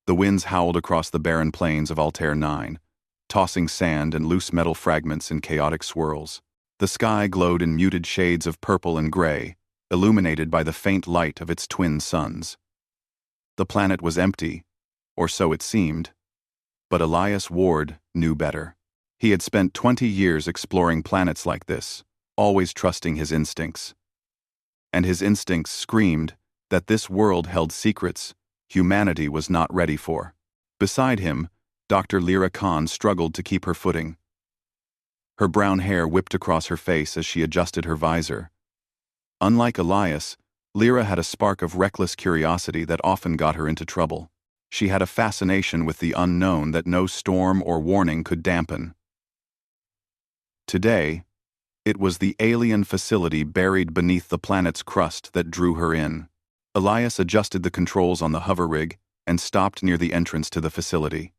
The winds howled across the barren plains of Altair 9, tossing sand and loose metal fragments in chaotic swirls. The sky glowed in muted shades of purple and gray, illuminated by the faint light of its twin suns. The planet was empty, or so it seemed. But Elias Ward knew better. He had spent 20 years exploring planets like this, always trusting his instincts. And his instincts screamed that this world held secrets humanity was not ready for. Beside him, Dr. Lyra Khan struggled to keep her footing. Her brown hair whipped across her face as she adjusted her visor. Unlike Elias, Lyra had a spark of reckless curiosity that often got her into trouble. She had a fascination with the unknown that no storm or warning could dampen. Today, it was the alien facility buried beneath the planet's crust that drew her in. Elias adjusted the controls on the hover rig and stopped near the entrance to the facility.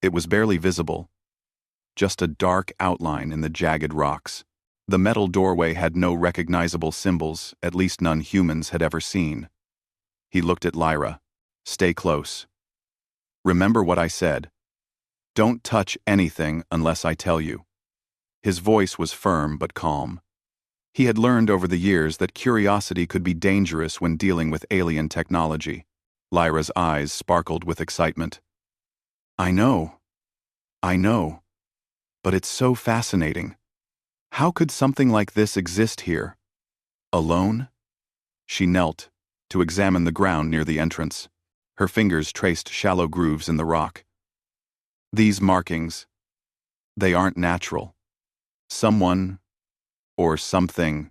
It was barely visible, just a dark outline in the jagged rocks. The metal doorway had no recognizable symbols, at least none humans had ever seen. He looked at Lyra. "Stay close. Remember what I said. Don't touch anything unless I tell you." His voice was firm but calm. He had learned over the years that curiosity could be dangerous when dealing with alien technology. Lyra's eyes sparkled with excitement. I know. But it's so fascinating. How could something like this exist here? Alone?" She knelt to examine the ground near the entrance. Her fingers traced shallow grooves in the rock. "These markings, they aren't natural. Someone, or something,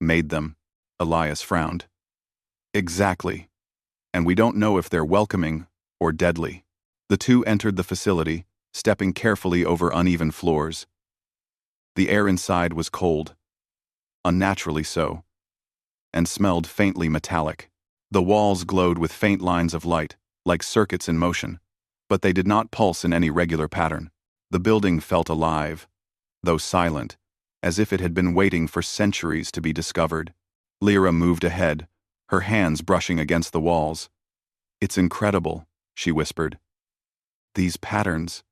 made them." Elias frowned. "Exactly. And we don't know if they're welcoming or deadly." The two entered the facility, stepping carefully over uneven floors. The air inside was cold, unnaturally so, and smelled faintly metallic. The walls glowed with faint lines of light, like circuits in motion, but they did not pulse in any regular pattern. The building felt alive, though silent, as if it had been waiting for centuries to be discovered. Lyra moved ahead, her hands brushing against the walls. "It's incredible," she whispered. "These patterns,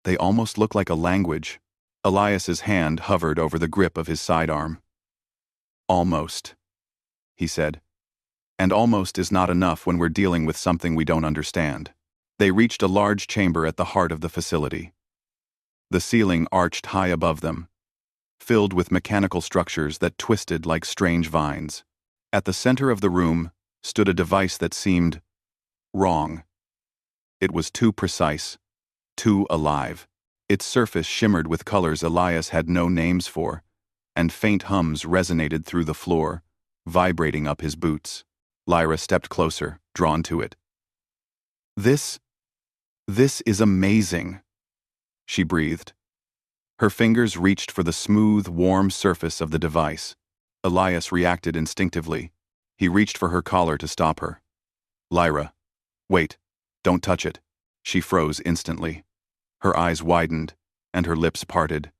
they almost look like a language." Elias's hand hovered over the grip of his sidearm. "Almost," he said. "And almost is not enough when we're dealing with something we don't understand." They reached a large chamber at the heart of the facility. The ceiling arched high above them, filled with mechanical structures that twisted like strange vines. At the center of the room stood a device that seemed wrong. It was too precise, too alive. Its surface shimmered with colors Elias had no names for, and faint hums resonated through the floor, vibrating up his boots. Lyra stepped closer, drawn to it. This is amazing," she breathed. Her fingers reached for the smooth, warm surface of the device. Elias reacted instinctively. He reached for her collar to stop her. "Lyra, wait, don't touch it." She froze instantly. Her eyes widened, and her lips parted.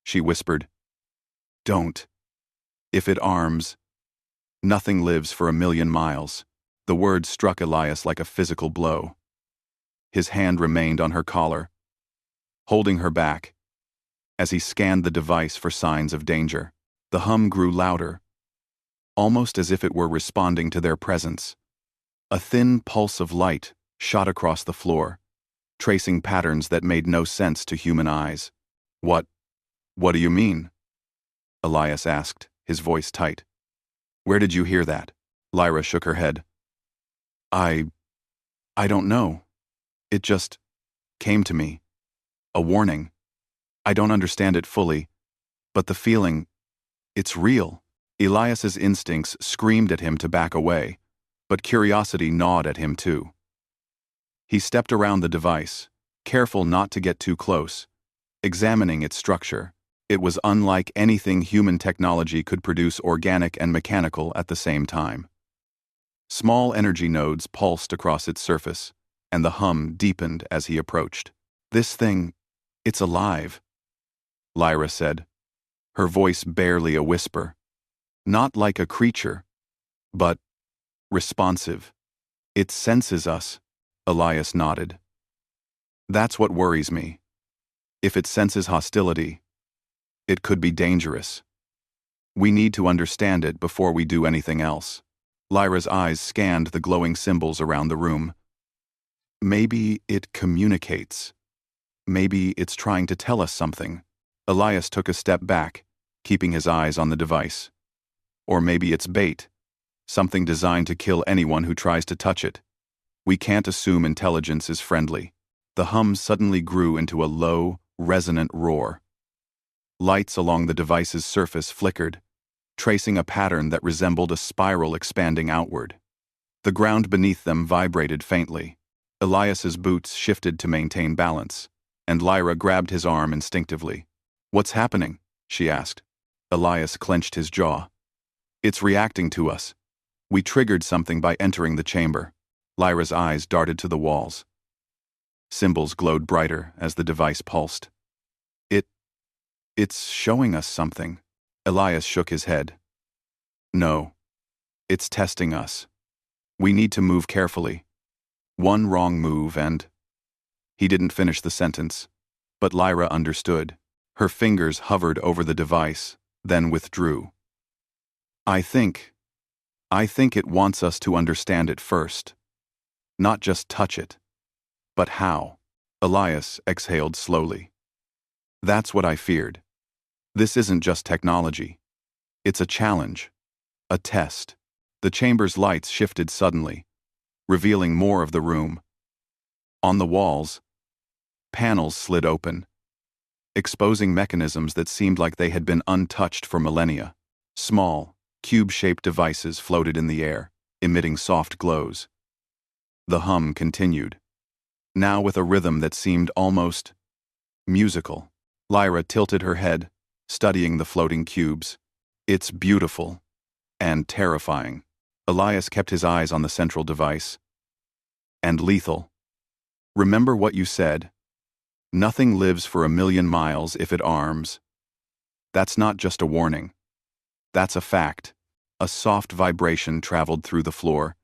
She whispered, "Don't. If it arms, nothing lives for 1,000,000 miles." The word struck Elias like a physical blow. His hand remained on her collar, holding her back, as he scanned the device for signs of danger. The hum grew louder, almost as if it were responding to their presence. A thin pulse of light shot across the floor, tracing patterns that made no sense to human eyes. What do you mean?" Elias asked, his voice tight. "Where did you hear that?" Lyra shook her head. I don't know. It just came to me. A warning. I don't understand it fully, but the feeling, it's real." Elias's instincts screamed at him to back away, but curiosity gnawed at him too. He stepped around the device, careful not to get too close, examining its structure. It was unlike anything human technology could produce, organic and mechanical at the same time. Small energy nodes pulsed across its surface, and the hum deepened as he approached. "This thing, it's alive," Lyra said, her voice barely a whisper. "Not like a creature, but responsive. It senses us." Elias nodded. That's what worries me. If it senses hostility, it could be dangerous. We need to understand it before we do anything else. Lyra's eyes scanned the glowing symbols around the room. Maybe it communicates. Maybe it's trying to tell us something. Elias took a step back, keeping his eyes on the device. Or maybe it's bait, something designed to kill anyone who tries to touch it. We can't assume intelligence is friendly. The hum suddenly grew into a low, resonant roar. Lights along the device's surface flickered, tracing a pattern that resembled a spiral expanding outward. The ground beneath them vibrated faintly. Elias's boots shifted to maintain balance, and Lyra grabbed his arm instinctively. "What's happening?" she asked. Elias clenched his jaw. "It's reacting to us. We triggered something by entering the chamber." Lyra's eyes darted to the walls. Symbols glowed brighter as the device pulsed. It's showing us something." Elias shook his head. "No. It's testing us. We need to move carefully. One wrong move and—" He didn't finish the sentence, but Lyra understood. Her fingers hovered over the device, then withdrew. I think it wants us to understand it first. Not just touch it. But how?" Elias exhaled slowly. "That's what I feared. This isn't just technology. It's a challenge. A test." The chamber's lights shifted suddenly, revealing more of the room. On the walls, panels slid open, exposing mechanisms that seemed like they had been untouched for millennia. Small, cube-shaped devices floated in the air, emitting soft glows. The hum continued, now with a rhythm that seemed almost musical. Lyra tilted her head, studying the floating cubes. "It's beautiful and terrifying." Elias kept his eyes on the central device. "And lethal. Remember what you said? Nothing lives for 1,000,000 miles if it arms." That's not just a warning. That's a fact. A soft vibration traveled through the floor,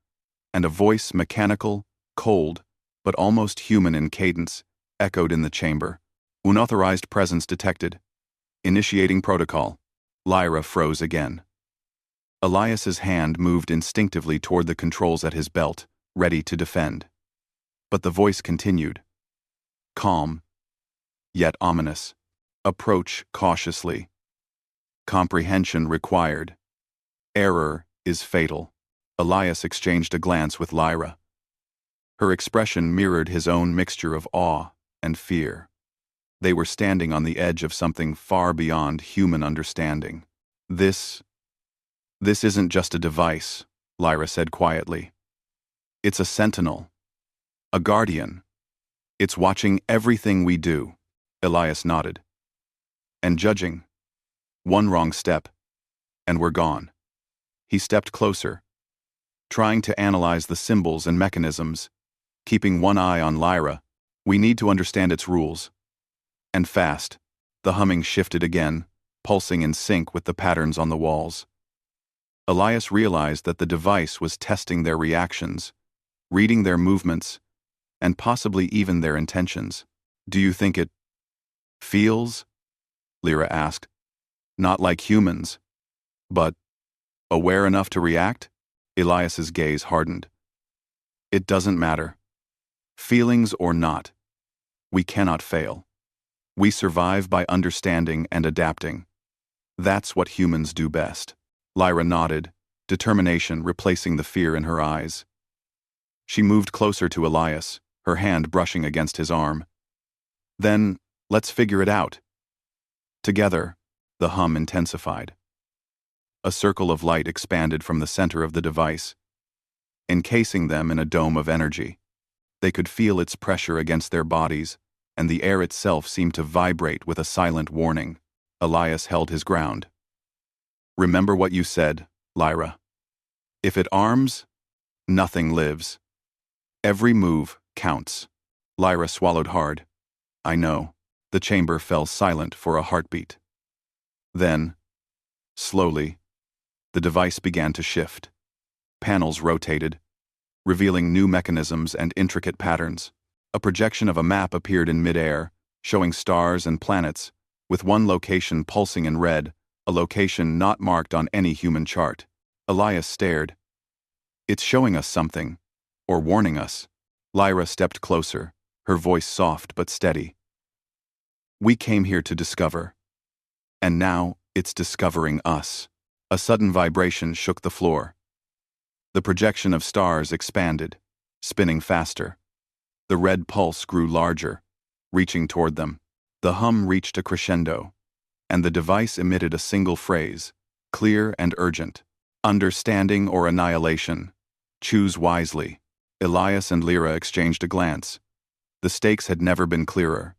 and a voice, mechanical, cold, but almost human in cadence, echoed in the chamber. "Unauthorized presence detected. Initiating protocol." Lyra froze again. Elias's hand moved instinctively toward the controls at his belt, ready to defend. But the voice continued. Calm, yet ominous. "Approach cautiously. Comprehension required. Error is fatal." Elias exchanged a glance with Lyra. Her expression mirrored his own mixture of awe and fear. They were standing on the edge of something far beyond human understanding. This isn't just a device," Lyra said quietly. "It's a sentinel. A guardian. It's watching everything we do." Elias nodded. "And judging. One wrong step, and we're gone." He stepped closer, trying to analyze the symbols and mechanisms, keeping one eye on Lyra. "We need to understand its rules. And fast." The humming shifted again, pulsing in sync with the patterns on the walls. Elias realized that the device was testing their reactions, reading their movements, and possibly even their intentions. "Do you think it feels?" Lyra asked. "Not like humans, but aware enough to react?" Elias's gaze hardened. "It doesn't matter. Feelings or not, we cannot fail. We survive by understanding and adapting. That's what humans do best." Lyra nodded, determination replacing the fear in her eyes. She moved closer to Elias, her hand brushing against his arm. "Then, let's figure it out." Together, the hum intensified. A circle of light expanded from the center of the device, encasing them in a dome of energy. They could feel its pressure against their bodies, and the air itself seemed to vibrate with a silent warning. Elias held his ground. "Remember what you said, Lyra. If it arms, nothing lives. Every move counts." Lyra swallowed hard. "I know." The chamber fell silent for a heartbeat. Then, slowly, the device began to shift. Panels rotated, revealing new mechanisms and intricate patterns. A projection of a map appeared in midair, showing stars and planets, with one location pulsing in red, a location not marked on any human chart. Elias stared. It's showing us something, or warning us. Lyra stepped closer, her voice soft but steady. We came here to discover. And now, it's discovering us. A sudden vibration shook the floor. The projection of stars expanded, spinning faster. The red pulse grew larger, reaching toward them. The hum reached a crescendo, and the device emitted a single phrase, clear and urgent. Understanding or annihilation. Choose wisely. Elias and Lyra exchanged a glance. The stakes had never been clearer.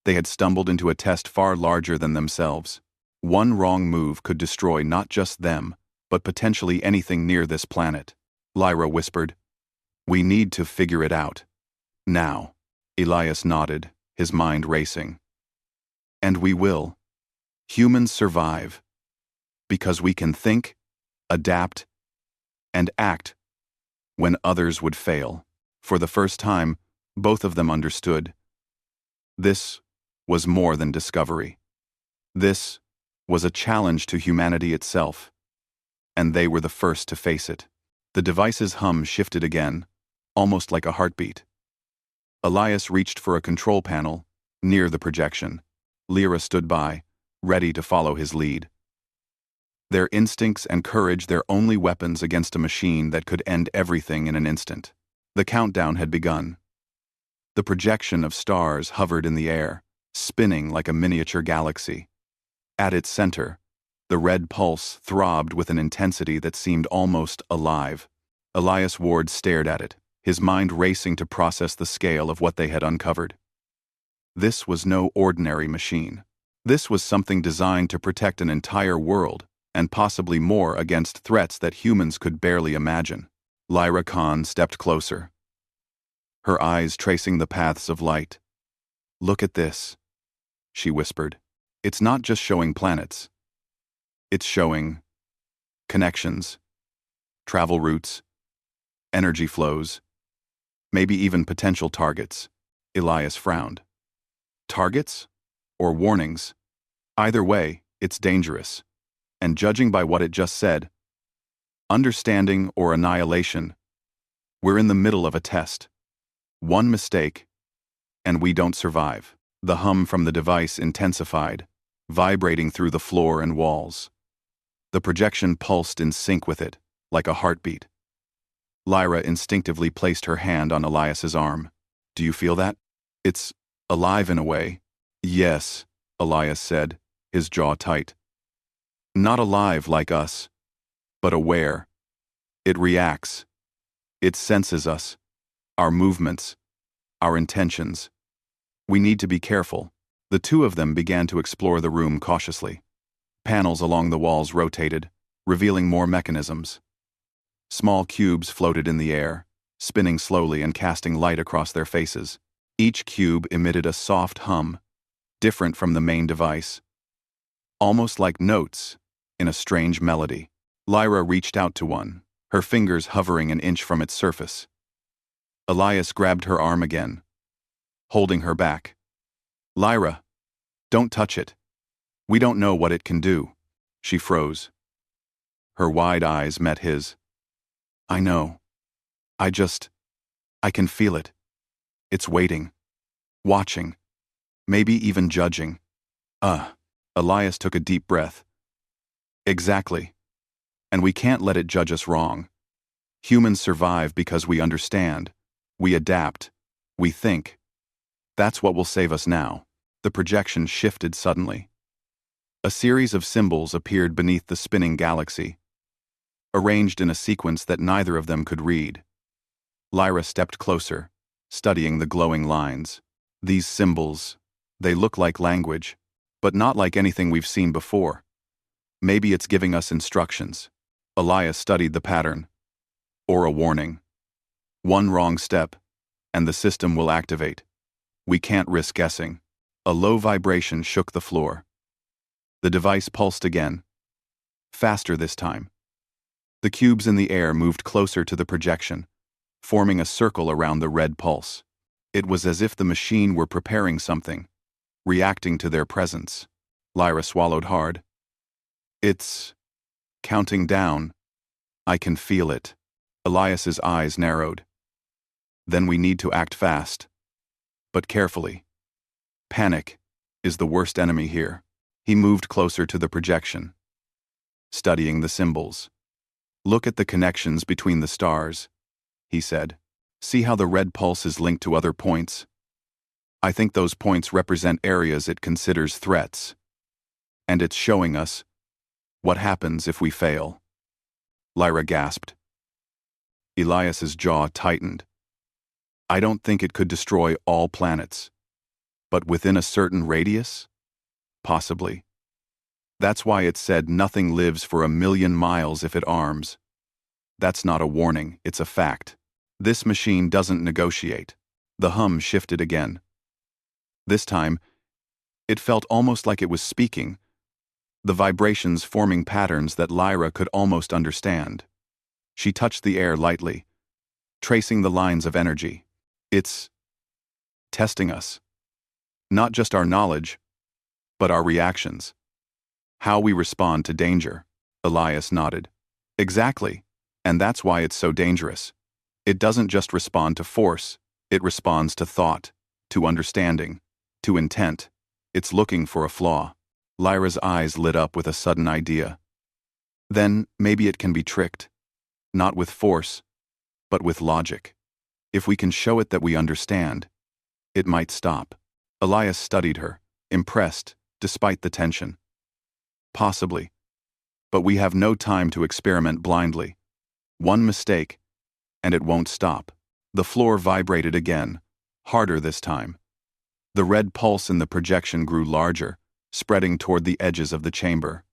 They had stumbled into a test far larger than themselves. One wrong move could destroy not just them, but potentially anything near this planet. Lyra whispered, "We need to figure it out. Now." Elias nodded, his mind racing. "And we will. Humans survive. Because we can think, adapt, and act when others would fail." For the first time, both of them understood. This was more than discovery. This was a challenge to humanity itself, and they were the first to face it. The device's hum shifted again, almost like a heartbeat. Elias reached for a control panel, near the projection. Lyra stood by, ready to follow his lead. Their instincts and courage their only weapons against a machine that could end everything in an instant. The countdown had begun. The projection of stars hovered in the air, spinning like a miniature galaxy. At its center, the red pulse throbbed with an intensity that seemed almost alive. Elias Ward stared at it, his mind racing to process the scale of what they had uncovered. This was no ordinary machine. This was something designed to protect an entire world, and possibly more against threats that humans could barely imagine. Lyra Khan stepped closer, her eyes tracing the paths of light. "Look at this," she whispered. "It's not just showing planets. It's showing connections, travel routes, energy flows, maybe even potential targets." Elias frowned. Targets? Or warnings? Either way, it's dangerous. And judging by what it just said, understanding or annihilation, we're in the middle of a test. One mistake, and we don't survive. The hum from the device intensified, vibrating through the floor and walls. The projection pulsed in sync with it, like a heartbeat. Lyra instinctively placed her hand on Elias's arm. "Do you feel that? It's alive in a way." "Yes," Elias said, his jaw tight. "Not alive like us, but aware. It reacts. It senses us, our movements, our intentions. We need to be careful." The two of them began to explore the room cautiously. Panels along the walls rotated, revealing more mechanisms. Small cubes floated in the air, spinning slowly and casting light across their faces. Each cube emitted a soft hum, different from the main device. Almost like notes in a strange melody. Lyra reached out to one, her fingers hovering an inch from its surface. Elias grabbed her arm again, holding her back. "Lyra, don't touch it. We don't know what it can do." She froze. Her wide eyes met his. "I know. I can feel it. It's waiting, watching, maybe even judging." Elias took a deep breath. "Exactly. And we can't let it judge us wrong. Humans survive because we understand, we adapt, we think. That's what will save us now." The projection shifted suddenly. A series of symbols appeared beneath the spinning galaxy, arranged in a sequence that neither of them could read. Lyra stepped closer, studying the glowing lines. These symbols, they look like language, but not like anything we've seen before. Maybe it's giving us instructions. Elias studied the pattern. Or a warning. One wrong step, and the system will activate. We can't risk guessing. A low vibration shook the floor. The device pulsed again. Faster this time. The cubes in the air moved closer to the projection, forming a circle around the red pulse. It was as if the machine were preparing something, reacting to their presence. Lyra swallowed hard. It's counting down. I can feel it. Elias's eyes narrowed. Then we need to act fast, but carefully. Panic is the worst enemy here. He moved closer to the projection, studying the symbols. Look at the connections between the stars, he said. See how the red pulse is linked to other points? I think those points represent areas it considers threats. And it's showing us what happens if we fail. Lyra gasped. Elias's jaw tightened. I don't think it could destroy all planets. But within a certain radius? Possibly. That's why it said nothing lives for 1,000,000 miles if it arms. That's not a warning, it's a fact. This machine doesn't negotiate. The hum shifted again. This time, it felt almost like it was speaking, the vibrations forming patterns that Lyra could almost understand. She touched the air lightly, tracing the lines of energy. It's testing us. Not just our knowledge, but our reactions. How we respond to danger. Elias nodded. Exactly, and that's why it's so dangerous. It doesn't just respond to force, it responds to thought, to understanding, to intent. It's looking for a flaw. Lyra's eyes lit up with a sudden idea. Then, maybe it can be tricked. Not with force, but with logic. If we can show it that we understand, it might stop. Elias studied her, impressed, despite the tension. Possibly. But we have no time to experiment blindly. One mistake, and it won't stop. The floor vibrated again, harder this time. The red pulse in the projection grew larger, spreading toward the edges of the chamber.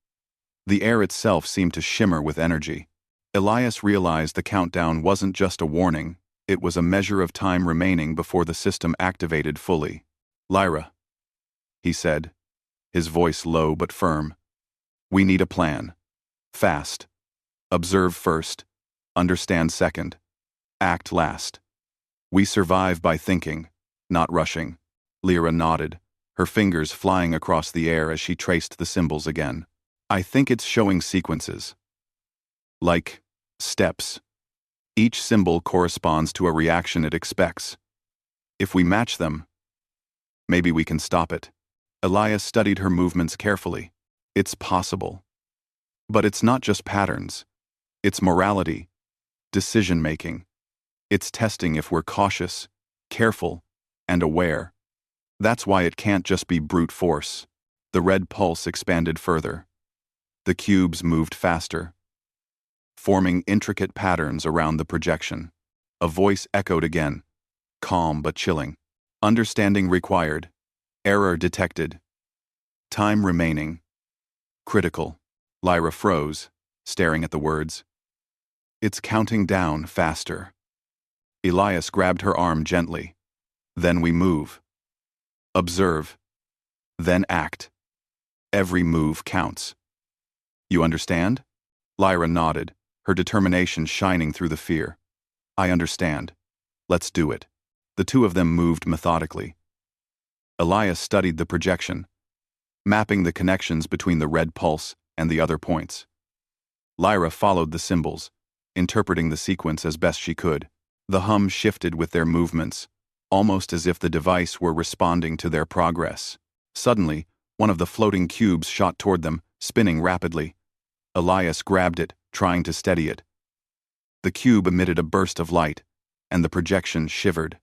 The air itself seemed to shimmer with energy. Elias realized the countdown wasn't just a warning, it was a measure of time remaining before the system activated fully. Lyra, he said, his voice low but firm. We need a plan. Fast. Observe first. Understand second. Act last. We survive by thinking, not rushing. Lyra nodded, her fingers flying across the air as she traced the symbols again. I think it's showing sequences. Like steps. Each symbol corresponds to a reaction it expects. If we match them, maybe we can stop it. Elias studied her movements carefully. It's possible. But it's not just patterns. It's morality, decision-making. It's testing if we're cautious, careful, and aware. That's why it can't just be brute force. The red pulse expanded further. The cubes moved faster, forming intricate patterns around the projection. A voice echoed again, calm but chilling. Understanding required. Error detected. Time remaining. Critical. Lyra froze, staring at the words. It's counting down faster. Elias grabbed her arm gently. Then we move. Observe. Then act. Every move counts. You understand? Lyra nodded, her determination shining through the fear. I understand. Let's do it. The two of them moved methodically. Elias studied the projection, mapping the connections between the red pulse and the other points. Lyra followed the symbols, interpreting the sequence as best she could. The hum shifted with their movements, almost as if the device were responding to their progress. Suddenly, one of the floating cubes shot toward them, spinning rapidly. Elias grabbed it, trying to steady it. The cube emitted a burst of light, and the projection shivered.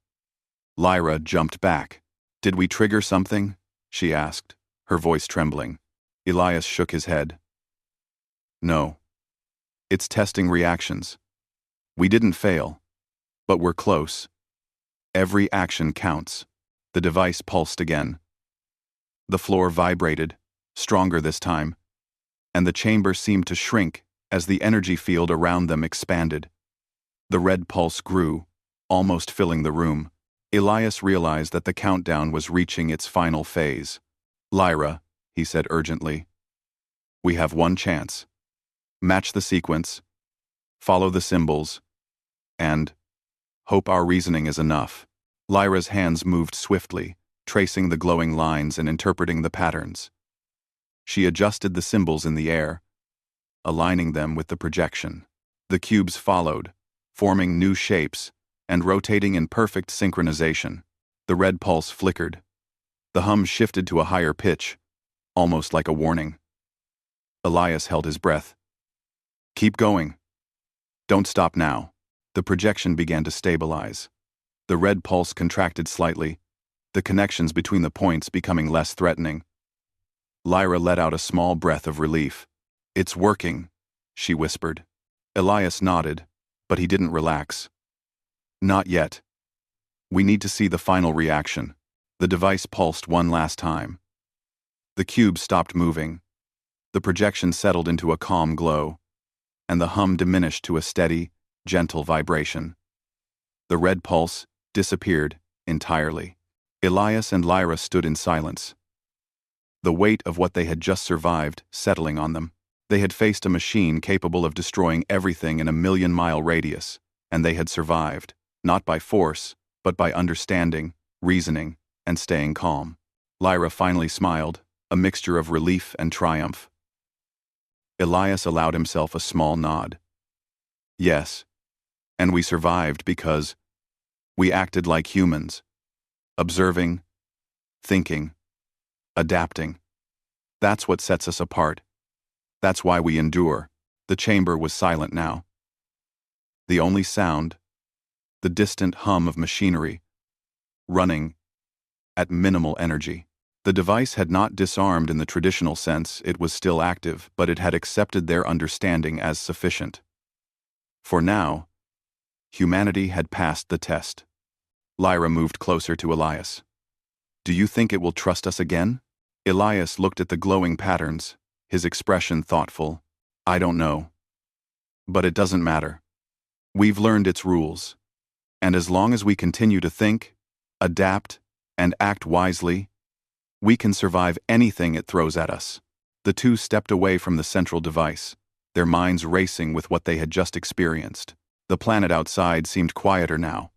Lyra jumped back. Did we trigger something? She asked, her voice trembling. Elias shook his head. No. It's testing reactions. We didn't fail, but we're close. Every action counts. The device pulsed again. The floor vibrated, stronger this time, and the chamber seemed to shrink as the energy field around them expanded. The red pulse grew, almost filling the room. Elias realized that the countdown was reaching its final phase. Lyra, he said urgently, we have one chance. Match the sequence, follow the symbols, and Hope our reasoning is enough. Lyra's hands moved swiftly, tracing the glowing lines and interpreting the patterns. She adjusted the symbols in the air, aligning them with the projection. The cubes followed, forming new shapes and rotating in perfect synchronization. The red pulse flickered. The hum shifted to a higher pitch, almost like a warning. Elias held his breath. Keep going. Don't stop now. The projection began to stabilize. The red pulse contracted slightly, the connections between the points becoming less threatening. Lyra let out a small breath of relief. It's working, she whispered. Elias nodded, but he didn't relax. Not yet. We need to see the final reaction. The device pulsed one last time. The cube stopped moving. The projection settled into a calm glow, and the hum diminished to a steady, gentle vibration. The red pulse disappeared entirely. Elias and Lyra stood in silence, the weight of what they had just survived settling on them. They had faced a machine capable of destroying everything in a 1,000,000-mile radius, and they had survived, not by force, but by understanding, reasoning, and staying calm. Lyra finally smiled, a mixture of relief and triumph. Elias allowed himself a small nod. Yes, and we survived because we acted like humans, observing, thinking, adapting. That's what sets us apart. That's why we endure. The chamber was silent now. The only sound, the distant hum of machinery, running at minimal energy. The device had not disarmed in the traditional sense, it was still active, but it had accepted their understanding as sufficient. For now, humanity had passed the test. Lyra moved closer to Elias. Do you think it will trust us again? Elias looked at the glowing patterns, his expression thoughtful. I don't know. But it doesn't matter. We've learned its rules. And as long as we continue to think, adapt, and act wisely, we can survive anything it throws at us. The two stepped away from the central device, their minds racing with what they had just experienced. The planet outside seemed quieter now,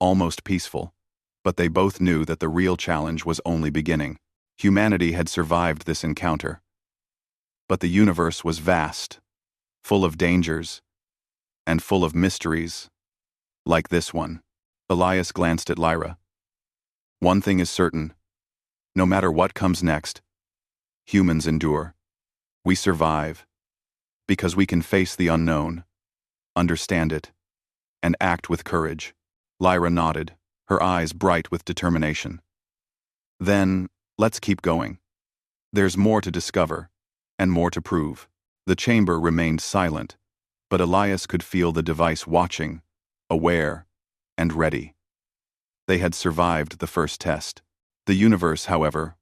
almost peaceful, but they both knew that the real challenge was only beginning. Humanity had survived this encounter. But the universe was vast, full of dangers, and full of mysteries, like this one. Elias glanced at Lyra. One thing is certain. No matter what comes next, humans endure. We survive, because we can face the unknown, understand it, and act with courage. Lyra nodded, her eyes bright with determination. Then, let's keep going. There's more to discover, and more to prove. The chamber remained silent, but Elias could feel the device watching, aware, and ready. They had survived the first test. The universe, however,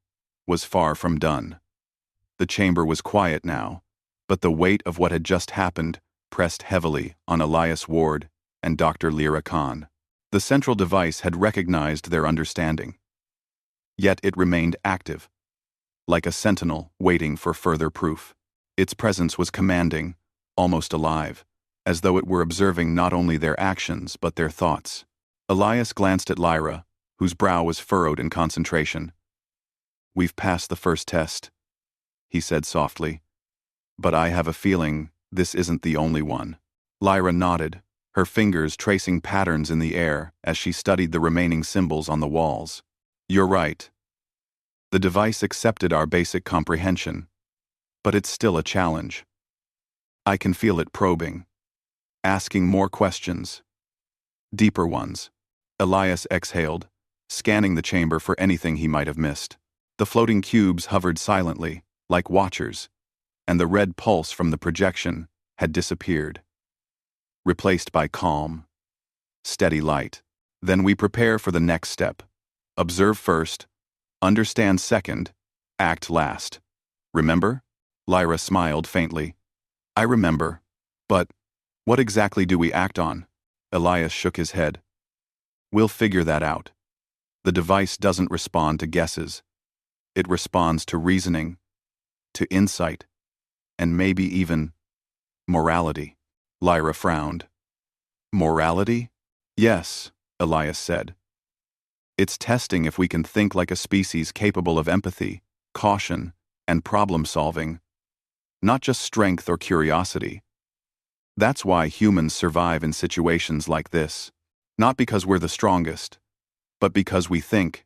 was far from done. The chamber was quiet now, but the weight of what had just happened pressed heavily on Elias Ward and Dr. Lyra Khan. The central device had recognized their understanding. Yet it remained active, like a sentinel waiting for further proof. Its presence was commanding, almost alive, as though it were observing not only their actions but their thoughts. Elias glanced at Lyra, whose brow was furrowed in concentration. We've passed the first test, he said softly, but I have a feeling this isn't the only one. Lyra nodded, her fingers tracing patterns in the air as she studied the remaining symbols on the walls. You're right. The device accepted our basic comprehension, but it's still a challenge. I can feel it probing, asking more questions, deeper ones. Elias exhaled, scanning the chamber for anything he might have missed. The floating cubes hovered silently, like watchers, and the red pulse from the projection had disappeared, replaced by calm, steady light. Then we prepare for the next step. Observe first, understand second, act last. Remember? Lyra smiled faintly. I remember, but what exactly do we act on? Elias shook his head. We'll figure that out. The device doesn't respond to guesses. It responds to reasoning, to insight, and maybe even morality. Lyra frowned. Morality? Yes, Elias said. It's testing if we can think like a species capable of empathy, caution, and problem-solving, not just strength or curiosity. That's why humans survive in situations like this, not because we're the strongest, but because we think,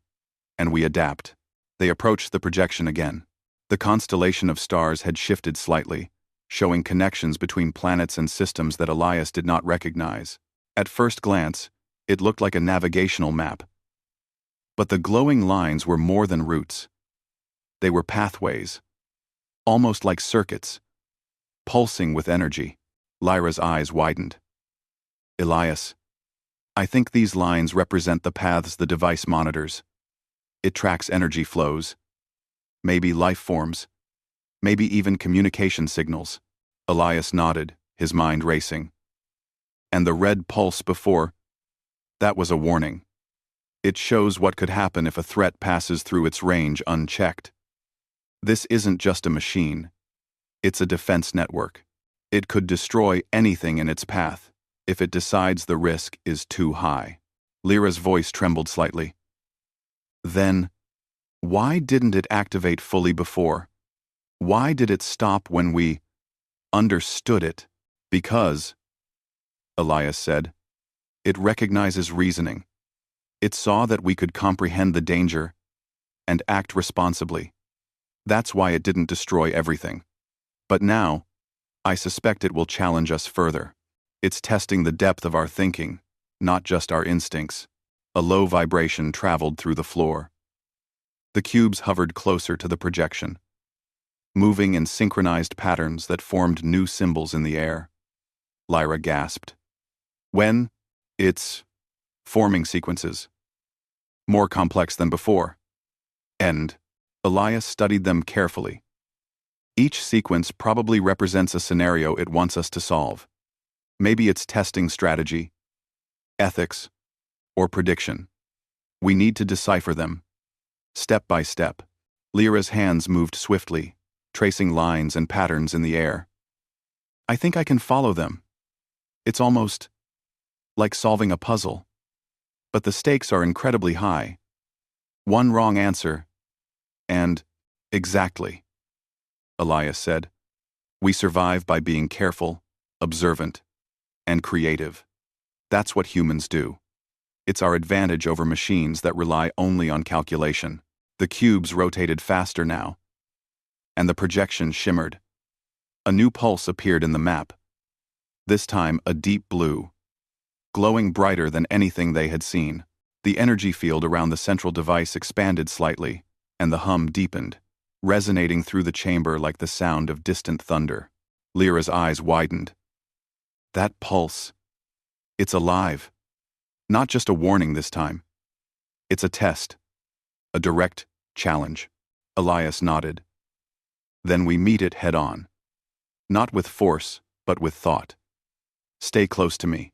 and we adapt. They approached the projection again. The constellation of stars had shifted slightly, showing connections between planets and systems that Elias did not recognize. At first glance, it looked like a navigational map. But the glowing lines were more than routes. They were pathways, almost like circuits, pulsing with energy. Lyra's eyes widened. Elias, I think these lines represent the paths the device monitors. It tracks energy flows, maybe life forms, maybe even communication signals. Elias nodded, his mind racing. And the red pulse before, that was a warning. It shows what could happen if a threat passes through its range unchecked. This isn't just a machine. It's a defense network. It could destroy anything in its path if it decides the risk is too high. Lyra's voice trembled slightly. Then, why didn't it activate fully before? Why did it stop when we understood it? Because, Elias said, it recognizes reasoning. It saw that we could comprehend the danger and act responsibly. That's why it didn't destroy everything. But now, I suspect it will challenge us further. It's testing the depth of our thinking, not just our instincts. A low vibration traveled through the floor. The cubes hovered closer to the projection, moving in synchronized patterns that formed new symbols in the air. Lyra gasped. When? It's forming sequences. More complex than before. And Elias studied them carefully. Each sequence probably represents a scenario it wants us to solve. Maybe it's testing strategy, ethics, or prediction. We need to decipher them, step by step. Lyra's hands moved swiftly, tracing lines and patterns in the air. I think I can follow them. It's almost like solving a puzzle. But the stakes are incredibly high. One wrong answer, and exactly, Elias said. We survive by being careful, observant, and creative. That's what humans do. It's our advantage over machines that rely only on calculation. The cubes rotated faster now, and the projection shimmered. A new pulse appeared in the map. This time a deep blue, glowing brighter than anything they had seen. The energy field around the central device expanded slightly, and the hum deepened, resonating through the chamber like the sound of distant thunder. Lyra's eyes widened. That pulse. It's alive. Not just a warning this time. It's a test. A direct challenge. Elias nodded. Then we meet it head-on. Not with force, but with thought. Stay close to me.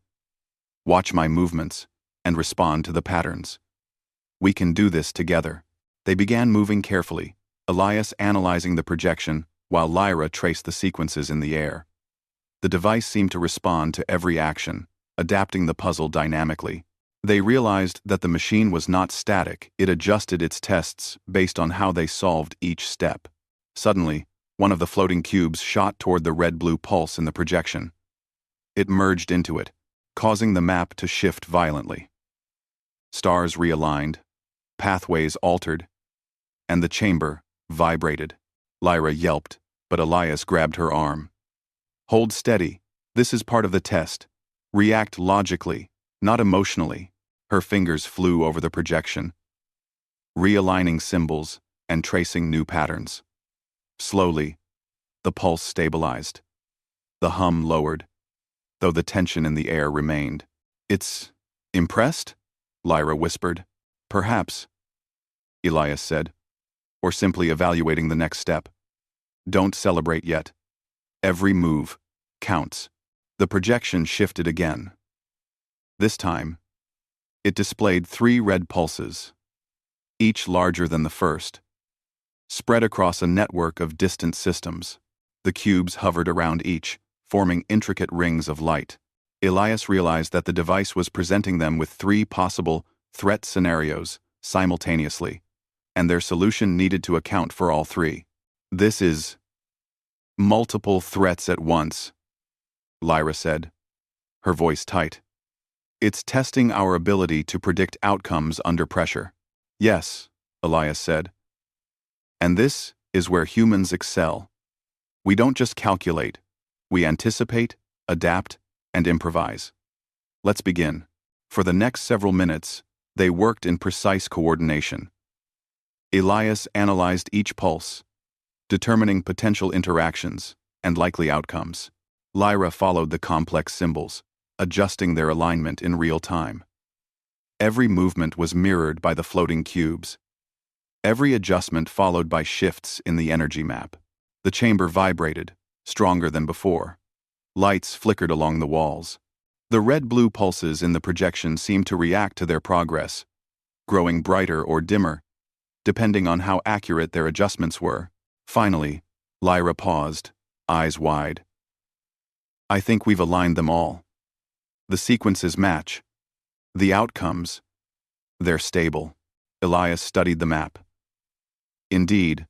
Watch my movements, and respond to the patterns. We can do this together. They began moving carefully, Elias analyzing the projection, while Lyra traced the sequences in the air. The device seemed to respond to every action, adapting the puzzle dynamically. They realized that the machine was not static. It adjusted its tests based on how they solved each step. Suddenly, one of the floating cubes shot toward the red-blue pulse in the projection. It merged into it, causing the map to shift violently. Stars realigned, pathways altered, and the chamber vibrated. Lyra yelped, but Elias grabbed her arm. Hold steady. This is part of the test. React logically, not emotionally. Her fingers flew over the projection, realigning symbols and tracing new patterns. Slowly, the pulse stabilized. The hum lowered, though the tension in the air remained. It's impressed? Lyra whispered. Perhaps, Elias said, or simply evaluating the next step. Don't celebrate yet. Every move counts. The projection shifted again. This time, it displayed 3 red pulses, each larger than the first, spread across a network of distant systems. The cubes hovered around each, forming intricate rings of light. Elias realized that the device was presenting them with three possible threat scenarios simultaneously, and their solution needed to account for all three. This is multiple threats at once, Lyra said, her voice tight. It's testing our ability to predict outcomes under pressure. Yes, Elias said. And this is where humans excel. We don't just calculate, we anticipate, adapt, and improvise. Let's begin. For the next several minutes, they worked in precise coordination. Elias analyzed each pulse, determining potential interactions and likely outcomes. Lyra followed the complex symbols, adjusting their alignment in real time. Every movement was mirrored by the floating cubes. Every adjustment followed by shifts in the energy map. The chamber vibrated, stronger than before. Lights flickered along the walls. The red-blue pulses in the projection seemed to react to their progress, growing brighter or dimmer, depending on how accurate their adjustments were. Finally, Lyra paused, eyes wide. I think we've aligned them all. The sequences match. The outcomes, they're stable. Elias studied the map. Indeed,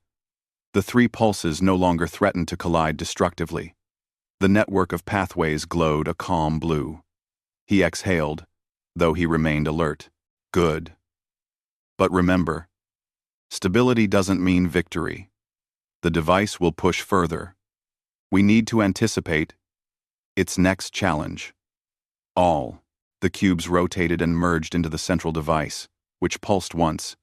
the three pulses no longer threatened to collide destructively. The network of pathways glowed a calm blue. He exhaled, though he remained alert. Good. But remember, stability doesn't mean victory. The device will push further. We need to anticipate its next challenge. The cubes rotated and merged into the central device, which pulsed once,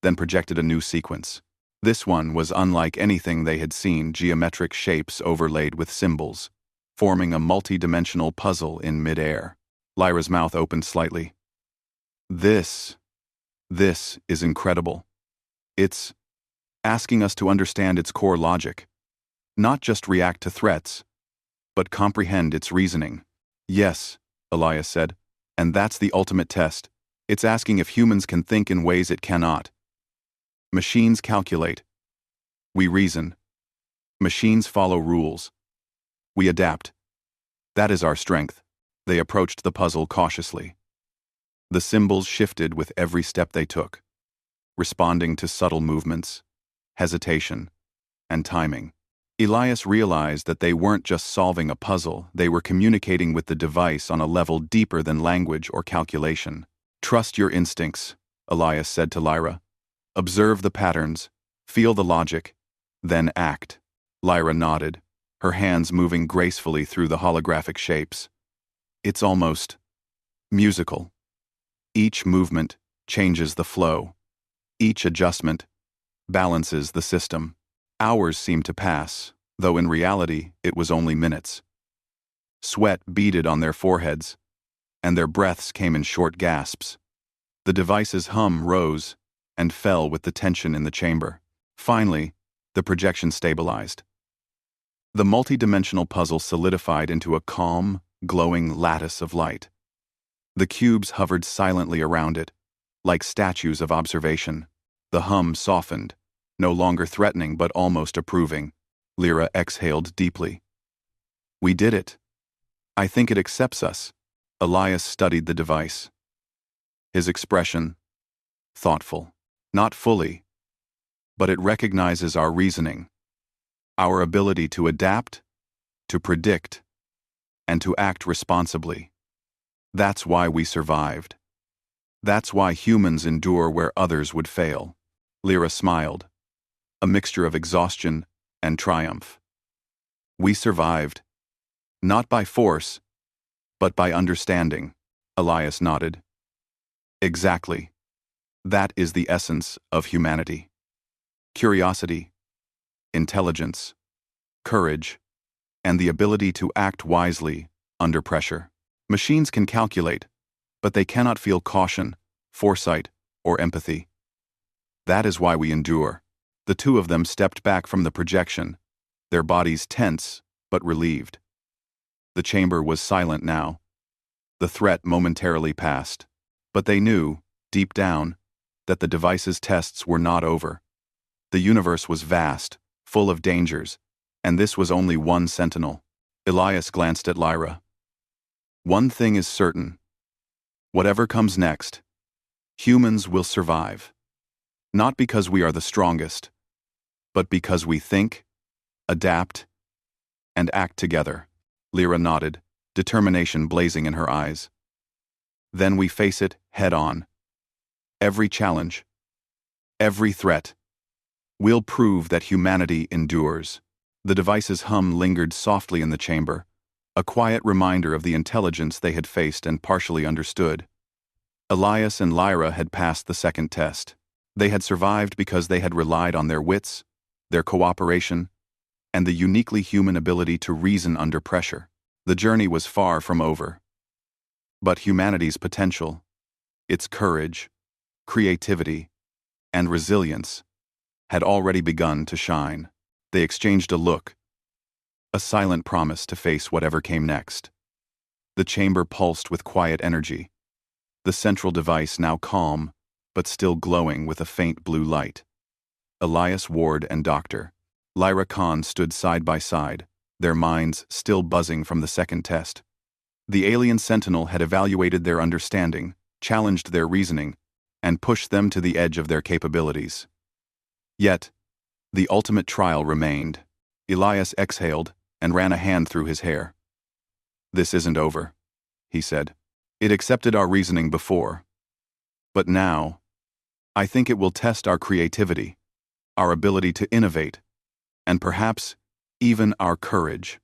then projected a new sequence. This one was unlike anything they had seen, geometric shapes overlaid with symbols, forming a multi-dimensional puzzle in mid-air. Lyra's mouth opened slightly. This is incredible. It's asking us to understand its core logic, not just react to threats, but comprehend its reasoning. Yes, Elias said, and that's the ultimate test. It's asking if humans can think in ways it cannot. Machines calculate. We reason. Machines follow rules. We adapt. That is our strength. They approached the puzzle cautiously. The symbols shifted with every step they took, responding to subtle movements, hesitation, and timing. Elias realized that they weren't just solving a puzzle, they were communicating with the device on a level deeper than language or calculation. Trust your instincts, Elias said to Lyra. Observe the patterns, feel the logic, then act. Lyra nodded, her hands moving gracefully through the holographic shapes. It's almost musical. Each movement changes the flow. Each adjustment balances the system. Hours seemed to pass, though in reality it was only minutes. Sweat beaded on their foreheads, and their breaths came in short gasps. The device's hum rose and fell with the tension in the chamber. Finally, the projection stabilized. The multi-dimensional puzzle solidified into a calm, glowing lattice of light. The cubes hovered silently around it, like statues of observation. The hum softened, no longer threatening but almost approving. Lyra exhaled deeply. We did it. I think it accepts us. Elias studied the device. His expression, thoughtful. Not fully, but it recognizes our reasoning, our ability to adapt, to predict, and to act responsibly. That's why we survived. That's why humans endure where others would fail. Lyra smiled, a mixture of exhaustion and triumph. We survived, not by force, but by understanding. Elias nodded. Exactly. That is the essence of humanity. Curiosity, intelligence, courage, and the ability to act wisely under pressure. Machines can calculate, but they cannot feel caution, foresight, or empathy. That is why we endure. The two of them stepped back from the projection, their bodies tense but relieved. The chamber was silent now. The threat momentarily passed, but they knew, deep down, that the device's tests were not over. The universe was vast, full of dangers, and this was only one sentinel. Elias glanced at Lyra. One thing is certain. Whatever comes next, humans will survive. Not because we are the strongest, but because we think, adapt, and act together. Lyra nodded, determination blazing in her eyes. Then we face it head on. Every challenge, every threat. We'll prove that humanity endures. The device's hum lingered softly in the chamber, a quiet reminder of the intelligence they had faced and partially understood. Elias and Lyra had passed the second test. They had survived because they had relied on their wits, their cooperation, and the uniquely human ability to reason under pressure. The journey was far from over. But humanity's potential, its courage, creativity, and resilience, had already begun to shine. They exchanged a look, a silent promise to face whatever came next. The chamber pulsed with quiet energy, the central device now calm, but still glowing with a faint blue light. Elias Ward and Dr. Lyra Khan stood side by side, their minds still buzzing from the second test. The alien sentinel had evaluated their understanding, challenged their reasoning, and pushed them to the edge of their capabilities. Yet, the ultimate trial remained. Elias exhaled and ran a hand through his hair. "This isn't over," he said. "It accepted our reasoning before. But now, I think it will test our creativity, our ability to innovate, and perhaps even our courage.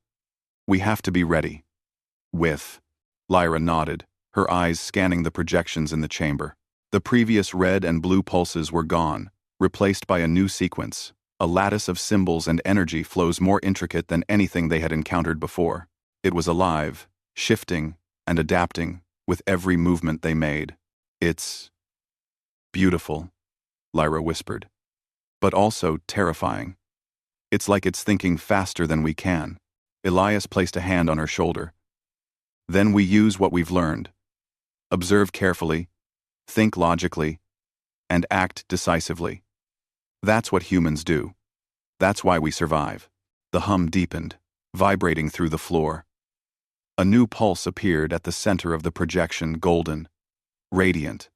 We have to be ready." Lyra nodded, her eyes scanning the projections in the chamber. The previous red and blue pulses were gone, replaced by a new sequence. A lattice of symbols and energy flows more intricate than anything they had encountered before. It was alive, shifting, and adapting with every movement they made. "It's beautiful," Lyra whispered, "but also terrifying. It's like it's thinking faster than we can." Elias placed a hand on her shoulder. "Then we use what we've learned. Observe carefully, think logically, and act decisively. That's what humans do. That's why we survive." The hum deepened, vibrating through the floor. A new pulse appeared at the center of the projection, golden, radiant,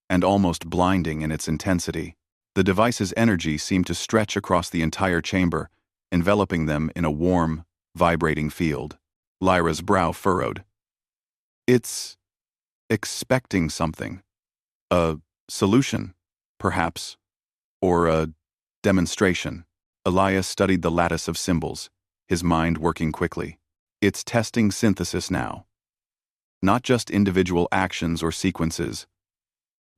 and almost blinding in its intensity. The device's energy seemed to stretch across the entire chamber, enveloping them in a warm, vibrating field. Lyra's brow furrowed. "It's expecting something. A solution, perhaps, or a demonstration." Elias studied the lattice of symbols, his mind working quickly. "It's testing synthesis now. Not just individual actions or sequences,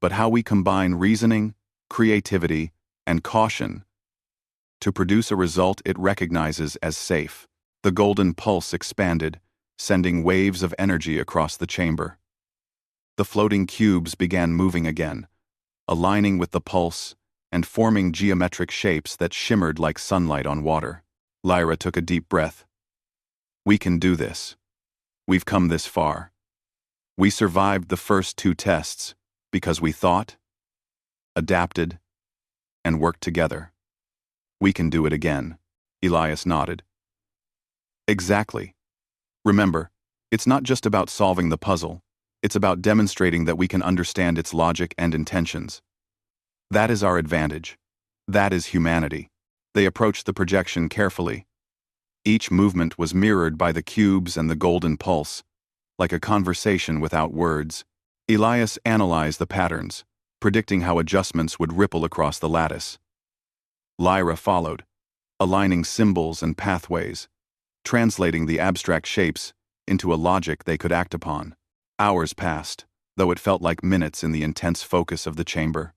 but how we combine reasoning, creativity, and caution to produce a result it recognizes as safe." The golden pulse expanded, sending waves of energy across the chamber. The floating cubes began moving again, aligning with the pulse and forming geometric shapes that shimmered like sunlight on water. Lyra took a deep breath. "We can do this. We've come this far. We survived the first two tests because we thought, adapted, and worked together. We can do it again." Elias nodded. "Exactly. Remember, it's not just about solving the puzzle. It's about demonstrating that we can understand its logic and intentions. That is our advantage. That is humanity." They approached the projection carefully. Each movement was mirrored by the cubes and the golden pulse, like a conversation without words. Elias analyzed the patterns, predicting how adjustments would ripple across the lattice. Lyra followed, aligning symbols and pathways, translating the abstract shapes into a logic they could act upon. Hours passed, though it felt like minutes in the intense focus of the chamber.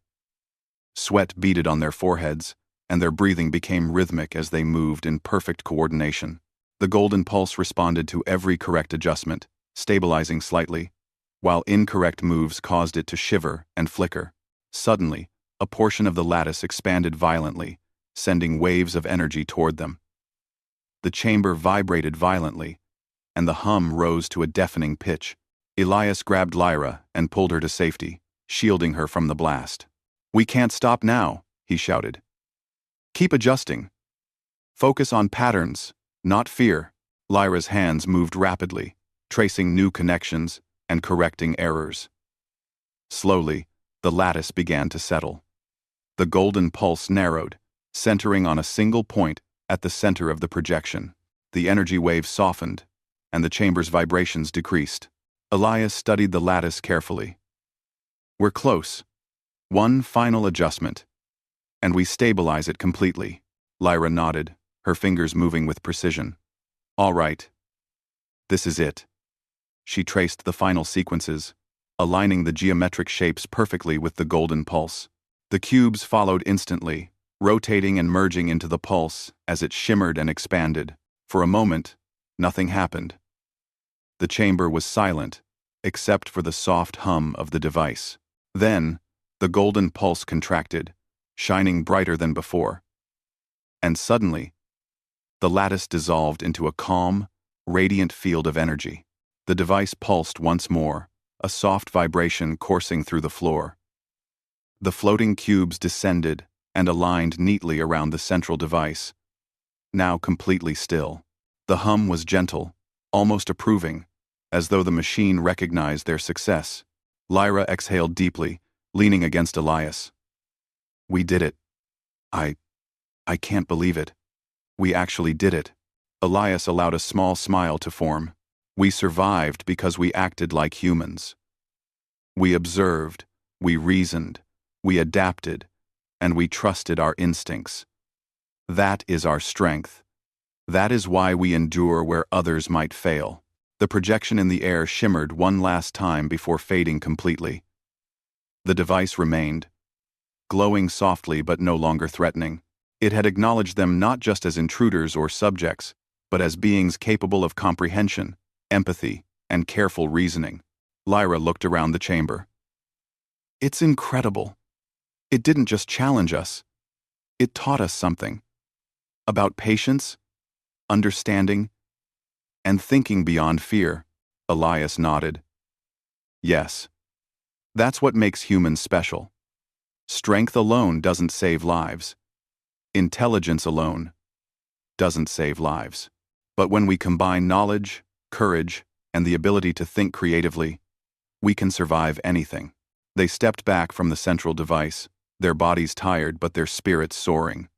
Sweat beaded on their foreheads, and their breathing became rhythmic as they moved in perfect coordination. The golden pulse responded to every correct adjustment, stabilizing slightly, while incorrect moves caused it to shiver and flicker. Suddenly, a portion of the lattice expanded violently, sending waves of energy toward them. The chamber vibrated violently, and the hum rose to a deafening pitch. Elias grabbed Lyra and pulled her to safety, shielding her from the blast. "We can't stop now," he shouted. "Keep adjusting. Focus on patterns, not fear." Lyra's hands moved rapidly, tracing new connections and correcting errors. Slowly, the lattice began to settle. The golden pulse narrowed, centering on a single point at the center of the projection. The energy wave softened, and the chamber's vibrations decreased. Elias studied the lattice carefully. "We're close. One final adjustment, and we stabilize it completely." Lyra nodded, her fingers moving with precision. "All right. This is it." She traced the final sequences, aligning the geometric shapes perfectly with the golden pulse. The cubes followed instantly, rotating and merging into the pulse as it shimmered and expanded. For a moment, nothing happened. The chamber was silent, except for the soft hum of the device. Then, the golden pulse contracted, shining brighter than before. And suddenly, the lattice dissolved into a calm, radiant field of energy. The device pulsed once more, a soft vibration coursing through the floor. The floating cubes descended and aligned neatly around the central device, now completely still. The hum was gentle, almost approving, as though the machine recognized their success. Lyra exhaled deeply, leaning against Elias. "We did it. I can't believe it. We actually did it." Elias allowed a small smile to form. "We survived because we acted like humans. We observed, we reasoned, we adapted, and we trusted our instincts. That is our strength. That is why we endure where others might fail." The projection in the air shimmered one last time before fading completely. The device remained, glowing softly but no longer threatening. It had acknowledged them not just as intruders or subjects, but as beings capable of comprehension, empathy, and careful reasoning. Lyra looked around the chamber. "It's incredible. It didn't just challenge us. It taught us something. About patience, understanding, and thinking beyond fear." Elias nodded. "Yes. That's what makes humans special. Strength alone doesn't save lives. Intelligence alone doesn't save lives. But when we combine knowledge, courage, and the ability to think creatively, we can survive anything." They stepped back from the central device, their bodies tired but their spirits soaring.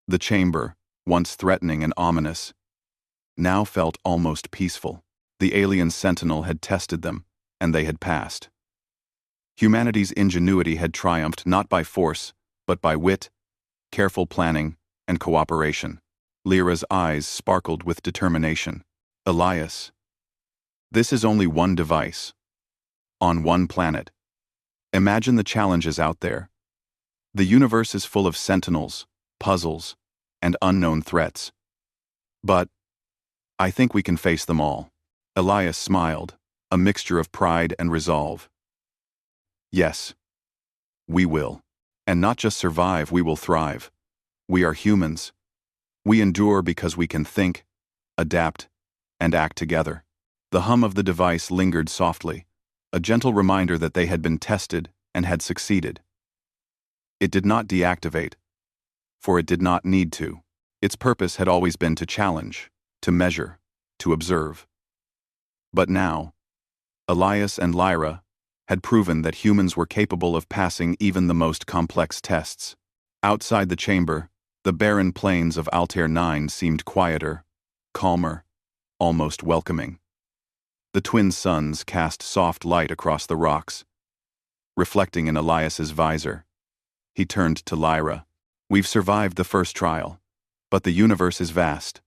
The chamber, once threatening and ominous, now felt almost peaceful. The alien sentinel had tested them, and they had passed. Humanity's ingenuity had triumphed not by force, but by wit, careful planning, and cooperation. Lyra's eyes sparkled with determination. "Elias, this is only one device, on one planet. Imagine the challenges out there. The universe is full of sentinels, puzzles, and unknown threats. But I think we can face them all." Elias smiled, a mixture of pride and resolve. "Yes, we will. And not just survive, we will thrive. We are humans. We endure because we can think, adapt, and act together." The hum of the device lingered softly, a gentle reminder that they had been tested and had succeeded. It did not deactivate, for it did not need to. Its purpose had always been to challenge, to measure, to observe. But now, Elias and Lyra had proven that humans were capable of passing even the most complex tests. Outside the chamber, the barren plains of Altair 9 seemed quieter, calmer, almost welcoming. The twin suns cast soft light across the rocks, reflecting in Elias's visor. He turned to Lyra. "We've survived the first trial, but the universe is vast.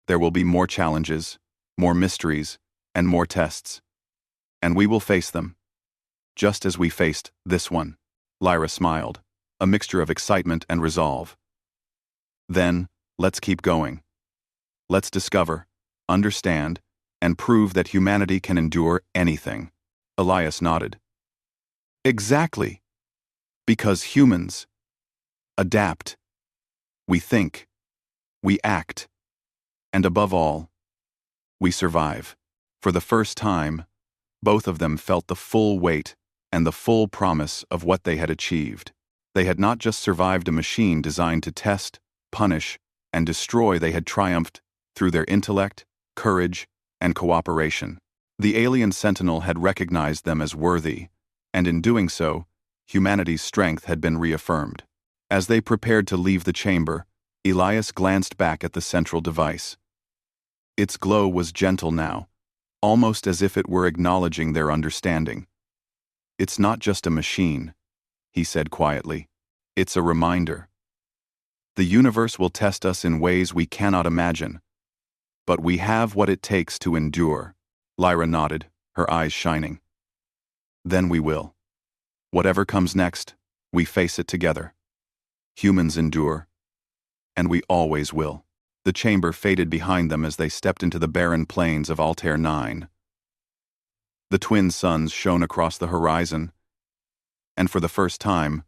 There will be more challenges, more mysteries, and more tests. And we will face them, just as we faced this one." Lyra smiled, a mixture of excitement and resolve. "Then, let's keep going. Let's discover, understand, and prove that humanity can endure anything." Elias nodded. "Exactly. Because humans adapt. We think. We act. And above all, we survive." For the first time, both of them felt the full weight and the full promise of what they had achieved. They had not just survived a machine designed to test, punish, and destroy. They had triumphed through their intellect, courage, and cooperation. The alien sentinel had recognized them as worthy, and in doing so, humanity's strength had been reaffirmed. As they prepared to leave the chamber, Elias glanced back at the central device. Its glow was gentle now, almost as if it were acknowledging their understanding. "It's not just a machine," he said quietly. "It's a reminder. The universe will test us in ways we cannot imagine, but we have what it takes to endure." Lyra nodded, her eyes shining. "Then we will. Whatever comes next, we face it together. Humans endure, and we always will." The chamber faded behind them as they stepped into the barren plains of Altair 9. The twin suns shone across the horizon, and for the first time,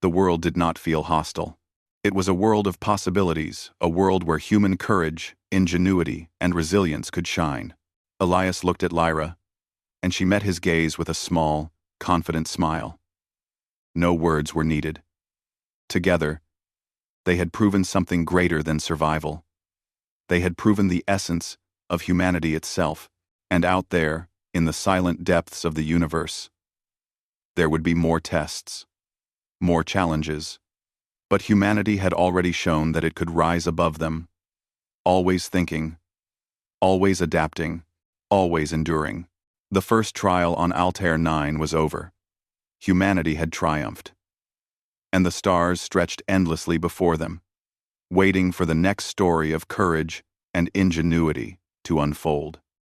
the world did not feel hostile. It was a world of possibilities, a world where human courage, ingenuity, and resilience could shine. Elias looked at Lyra, and she met his gaze with a small, confident smile. No words were needed. Together, they had proven something greater than survival. They had proven the essence of humanity itself, and out there, in the silent depths of the universe, there would be more tests, more challenges, but humanity had already shown that it could rise above them, always thinking, always adapting, always enduring. The first trial on Altair 9 was over. Humanity had triumphed, and the stars stretched endlessly before them, waiting for the next story of courage and ingenuity to unfold.